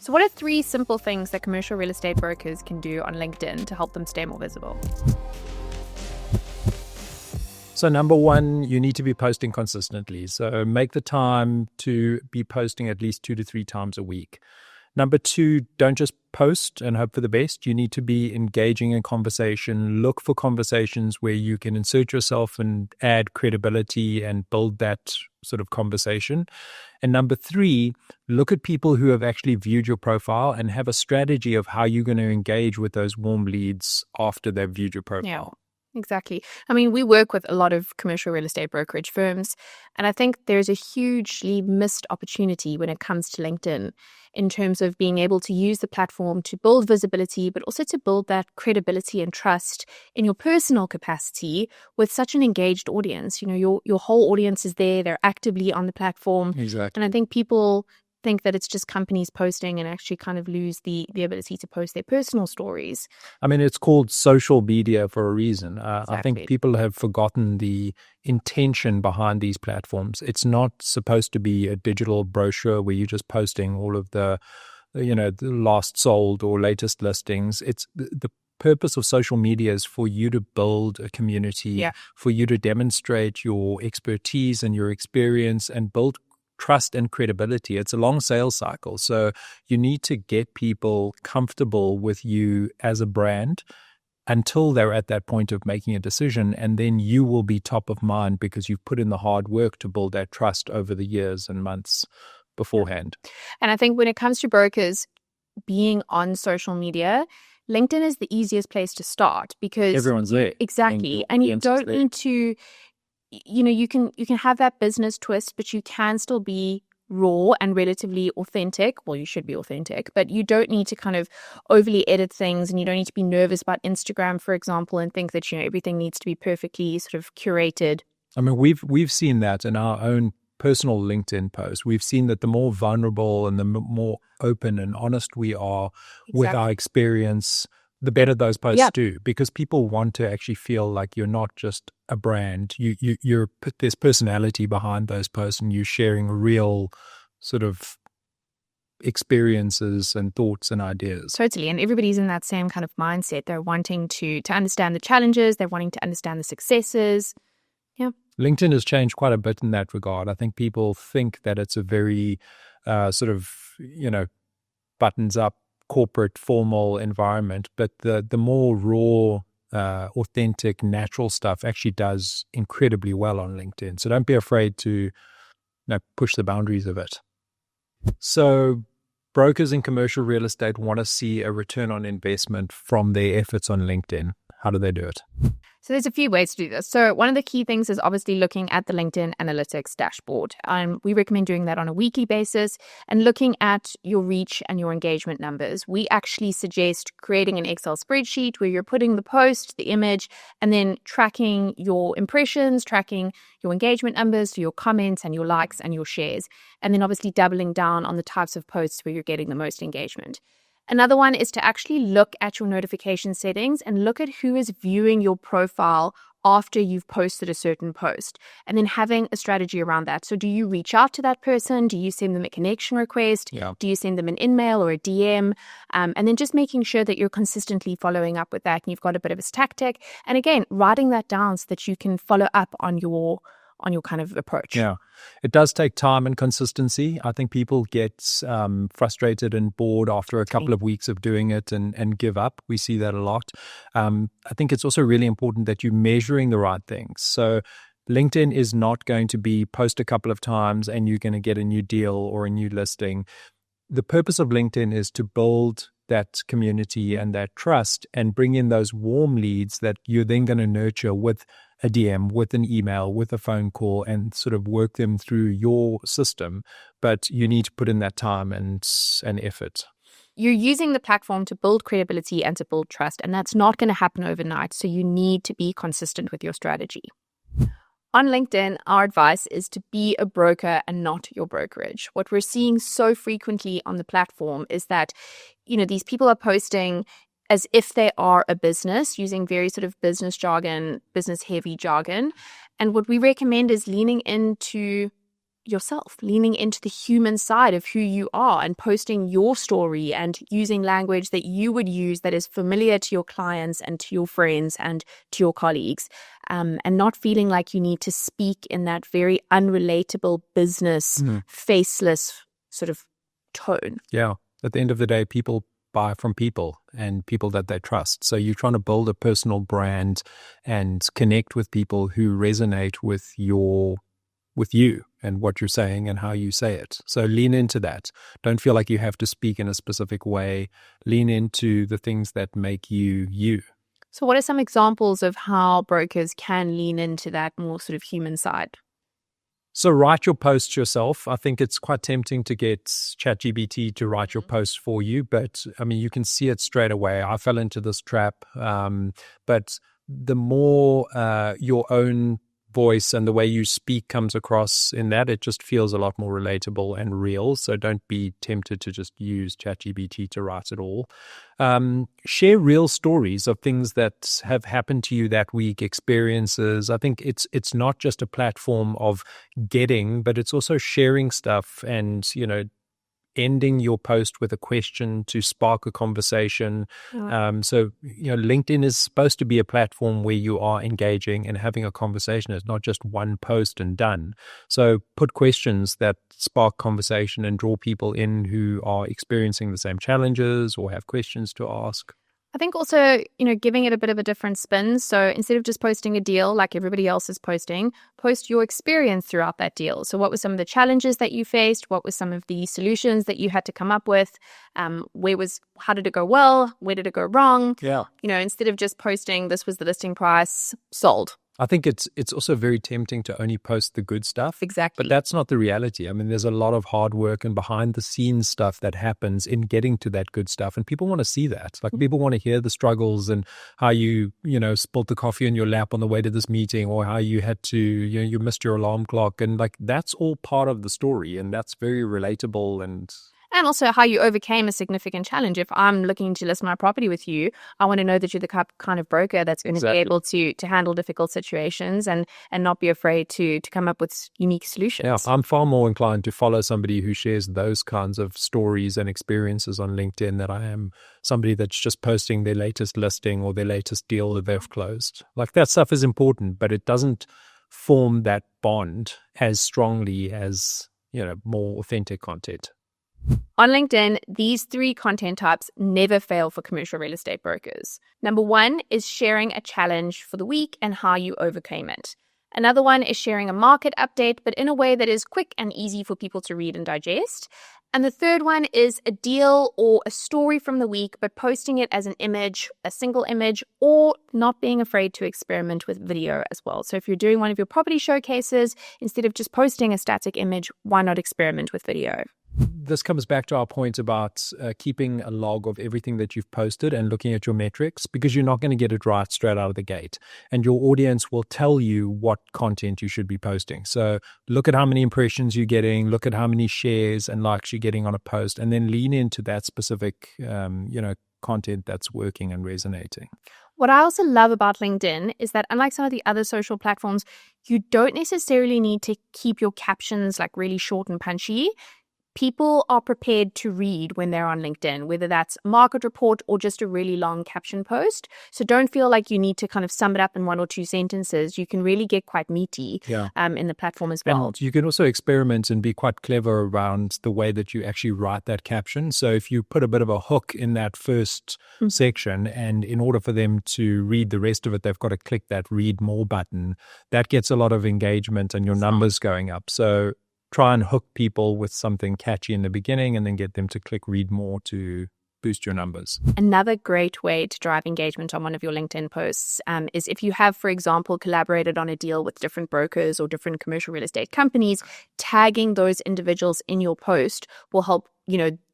So what are 3 simple things that commercial real estate brokers can do on LinkedIn to help them stay more visible? So number 1, you need to be posting consistently. So make the time to be posting at least 2 to 3 times a week. Number 2, don't just post and hope for the best. You need to be engaging in conversation. Look for conversations where you can insert yourself and add credibility and build that sort of conversation. And number 3, look at people who have actually viewed your profile and have a strategy of how you're going to engage with those warm leads after they've viewed your profile. Yeah. Exactly. I mean, we work with a lot of commercial real estate brokerage firms, and I think there's a hugely missed opportunity when it comes to LinkedIn in terms of being able to use the platform to build visibility, but also to build that credibility and trust in your personal capacity with such an engaged audience. You know, your whole audience is there, they're actively on the platform. Exactly. And I think people think that it's just companies posting and actually kind of lose the ability to post their personal stories. I mean, it's called social media for a reason. Exactly. I think people have forgotten the intention behind these platforms. It's not supposed to be a digital brochure where you're just posting all of the last sold or latest listings. It's the purpose of social media is for you to build a community, for you to demonstrate your expertise and your experience and build trust and credibility. It's a long sales cycle. So you need to get people comfortable with you as a brand until they're at that point of making a decision. And then you will be top of mind because you've put in the hard work to build that trust over the years and months beforehand. And I think when it comes to brokers being on social media, LinkedIn is the easiest place to start because everyone's there. Exactly. And you don't need to, you can have that business twist, but you can still be raw and relatively authentic. Well, you should be authentic, but you don't need to kind of overly edit things, and you don't need to be nervous about Instagram, for example, and think that, everything needs to be perfectly sort of curated. I mean, we've seen that in our own personal LinkedIn posts. We've seen that the more vulnerable and the more open and honest we are with our experience, the better those posts do, because people want to actually feel like you're not just a brand. There's personality behind those posts, and you're sharing real sort of experiences and thoughts and ideas. Totally. And everybody's in that same kind of mindset. They're wanting to understand the challenges. They're wanting to understand the successes. Yeah. LinkedIn has changed quite a bit in that regard. I think people think that it's a very sort of, buttons up, corporate, formal environment, but the more raw, authentic, natural stuff actually does incredibly well on LinkedIn. So don't be afraid to push the boundaries of it. So brokers in commercial real estate want to see a return on investment from their efforts on LinkedIn. How do they do it? So there's a few ways to do this. So one of the key things is obviously looking at the LinkedIn Analytics dashboard. We recommend doing that on a weekly basis and looking at your reach and your engagement numbers. We actually suggest creating an Excel spreadsheet where you're putting the post, the image, and then tracking your impressions, tracking your engagement numbers, so your comments and your likes and your shares, and then obviously doubling down on the types of posts where you're getting the most engagement. Another one is to actually look at your notification settings and look at who is viewing your profile after you've posted a certain post, and then having a strategy around that. So do you reach out to that person? Do you send them a connection request? Yeah. Do you send them an email or a DM? And then just making sure that you're consistently following up with that and you've got a bit of a tactic. And again, writing that down so that you can follow up on your kind of approach. Yeah, it does take time and consistency. I think people get frustrated and bored after a couple of weeks of doing it and give up. We see that a lot. I think it's also really important that you're measuring the right things. So LinkedIn is not going to be post a couple of times and you're going to get a new deal or a new listing. The purpose of LinkedIn is to build that community and that trust and bring in those warm leads that you're then going to nurture with a DM, with an email, with a phone call, and sort of work them through your system. But you need to put in that time and effort. You're using the platform to build credibility and to build trust, and that's not going to happen overnight. So you need to be consistent with your strategy. On LinkedIn, our advice is to be a broker and not your brokerage. What we're seeing so frequently on the platform is that, these people are posting as if they are a business, using very sort of business jargon, business heavy jargon. And what we recommend is leaning into yourself, leaning into the human side of who you are and posting your story and using language that you would use that is familiar to your clients and to your friends and to your colleagues, and not feeling like you need to speak in that very unrelatable business, faceless sort of tone. Yeah. At the end of the day, people buy from people and people that they trust. So you're trying to build a personal brand and connect with people who resonate with you and what you're saying and how you say it. So lean into that. Don't feel like you have to speak in a specific way. Lean into the things that make you you. So what are some examples of how brokers can lean into that more sort of human side? So write your posts yourself. I think it's quite tempting to get ChatGPT to write your post for you, but I mean, you can see it straight away. I fell into this trap. But the more your own voice and the way you speak comes across in that, it just feels a lot more relatable and real. So don't be tempted to just use ChatGPT to write it all. Share real stories of things that have happened to you that week, experiences. I think it's not just a platform of getting, but it's also sharing stuff and, ending your post with a question to spark a conversation. So, LinkedIn is supposed to be a platform where you are engaging and having a conversation. It's not just one post and done. So put questions that spark conversation and draw people in who are experiencing the same challenges or have questions to ask. I think also, giving it a bit of a different spin. So instead of just posting a deal like everybody else is posting, post your experience throughout that deal. So what were some of the challenges that you faced? What were some of the solutions that you had to come up with? How did it go well? Where did it go wrong? Yeah. Instead of just posting, this was the listing price, sold. I think it's also very tempting to only post the good stuff. Exactly. But that's not the reality. I mean, there's a lot of hard work and behind the scenes stuff that happens in getting to that good stuff. And people want to see that. Like people want to hear the struggles and how you spilled the coffee in your lap on the way to this meeting, or how you had to, you missed your alarm clock. And like, that's all part of the story. And that's very relatable And also how you overcame a significant challenge. If I'm looking to list my property with you, I want to know that you're the kind of broker that's going to be able to handle difficult situations and not be afraid to come up with unique solutions. Yeah, I'm far more inclined to follow somebody who shares those kinds of stories and experiences on LinkedIn than I am somebody that's just posting their latest listing or their latest deal that they've closed. Like, that stuff is important, but it doesn't form that bond as strongly as, more authentic content. On LinkedIn, these 3 content types never fail for commercial real estate brokers. Number 1 is sharing a challenge for the week and how you overcame it. Another one is sharing a market update, but in a way that is quick and easy for people to read and digest. And the third one is a deal or a story from the week, but posting it as an image, a single image, or not being afraid to experiment with video as well. So if you're doing one of your property showcases, instead of just posting a static image, why not experiment with video? This comes back to our point about keeping a log of everything that you've posted and looking at your metrics, because you're not going to get it right straight out of the gate. And your audience will tell you what content you should be posting. So look at how many impressions you're getting, look at how many shares and likes you're getting on a post, and then lean into that specific, content that's working and resonating. What I also love about LinkedIn is that unlike some of the other social platforms, you don't necessarily need to keep your captions like really short and punchy. People are prepared to read when they're on LinkedIn, whether that's a market report or just a really long caption post. So don't feel like you need to kind of sum it up in 1 or 2 sentences. You can really get quite meaty in the platform as well. And you can also experiment and be quite clever around the way that you actually write that caption. So if you put a bit of a hook in that first section, and in order for them to read the rest of it, they've got to click that read more button, that gets a lot of engagement and your numbers going up. So try and hook people with something catchy in the beginning and then get them to click read more to boost your numbers. Another great way to drive engagement on one of your LinkedIn posts is if you have, for example, collaborated on a deal with different brokers or different commercial real estate companies, tagging those individuals in your post will help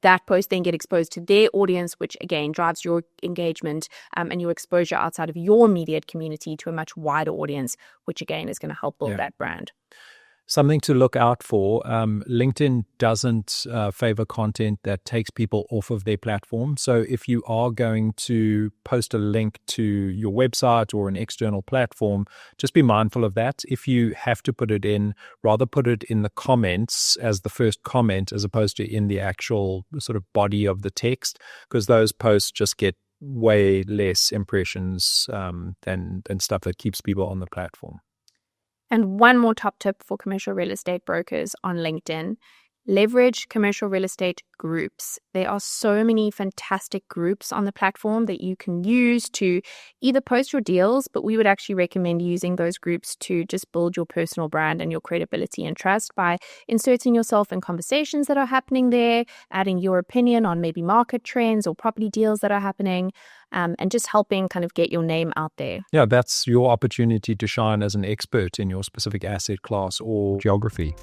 that post then get exposed to their audience, which again drives your engagement and your exposure outside of your immediate community to a much wider audience, which again is going to help build that brand. Something to look out for. LinkedIn doesn't favor content that takes people off of their platform. So if you are going to post a link to your website or an external platform, just be mindful of that. If you have to put it in, rather put it in the comments as the first comment as opposed to in the actual sort of body of the text, because those posts just get way less impressions than stuff that keeps people on the platform. And one more top tip for commercial real estate brokers on LinkedIn: leverage commercial real estate groups. There are so many fantastic groups on the platform that you can use to either post your deals, but we would actually recommend using those groups to just build your personal brand and your credibility and trust by inserting yourself in conversations that are happening there, adding your opinion on maybe market trends or property deals that are happening, and just helping kind of get your name out there. Yeah, that's your opportunity to shine as an expert in your specific asset class or geography.